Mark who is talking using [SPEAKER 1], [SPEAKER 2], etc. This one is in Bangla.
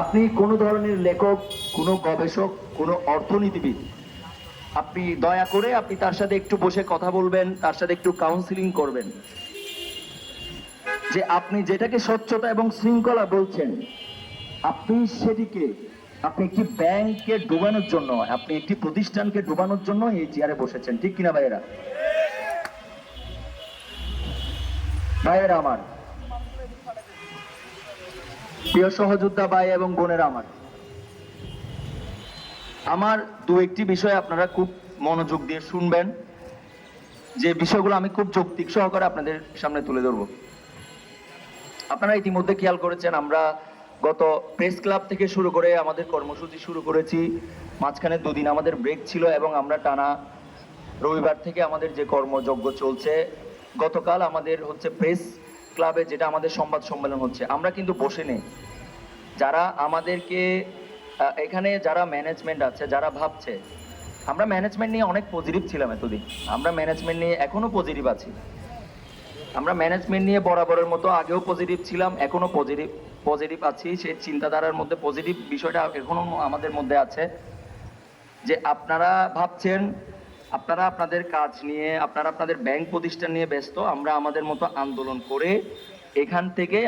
[SPEAKER 1] আপনি কোনো ধরনের লেখক, কোনো গবেষক, কোনো অর্থনীতিবিদ, আপনি দয়া করে আপনি তার সাথে একটু বসে কথা বলবেন, তার সাথে একটু কাউন্সিলিং করবেন যে আপনি যেটাকে স্বচ্ছতা এবং শৃঙ্খলা বলছেন, আপনি সেটিকে আপনি একটি ব্যাংককে ডুবানোর জন্য, আপনি একটি প্রতিষ্ঠানকে ডুবানোর জন্য এই চেয়ারে বসেছেন, ঠিক কিনা ভাইয়েরা? ভাইয়েরা আমার, প্রিয় সহযোদ্ধা ভাই এবং বোনেরা আমার, আমার দু একটি বিষয় আপনারা খুব মনোযোগ দিয়ে শুনবেন, যে বিষয়গুলো আমি খুব যৌক্তিক সহকারে আপনাদের সামনে তুলে ধরব। আপনারা ইতিমধ্যে খেয়াল করেছেন, আমরা গত প্রেস ক্লাব থেকে শুরু করে আমাদের কর্মসূচি শুরু করেছি, মাঝখানে দুদিন আমাদের ব্রেক ছিল এবং আমরা টানা রবিবার থেকে আমাদের যে কর্মযজ্ঞ চলছে। গতকাল আমাদের হচ্ছে প্রেস ক্লাবে যেটা আমাদের সংবাদ সম্মেলন হচ্ছে, আমরা কিন্তু বসে নেই। যারা আমাদেরকে এখানে যারা ম্যানেজমেন্ট আছে, যারা ভাবছে, আমরা ম্যানেজমেন্ট নিয়ে অনেক পজিটিভ ছিলাম এতদিন, আমরা ম্যানেজমেন্ট নিয়ে এখনো পজিটিভ আছি, আমরা ম্যানেজমেন্ট নিয়ে বরাবরের মতো আগেও পজিটিভ ছিলাম, এখনো পজিটিভ আছি। সেই চিন্তাধারার মধ্যে পজিটিভ বিষয়টা এখনো আমাদের মধ্যে আছে, যে আপনারা ভাবছেন আপনারা আপনাদের কাজ নিয়ে, আপনারা আপনাদের ব্যাংক প্রতিষ্ঠান নিয়ে ব্যস্ত, আমরা আমাদের মতো আন্দোলন করে এখান থেকে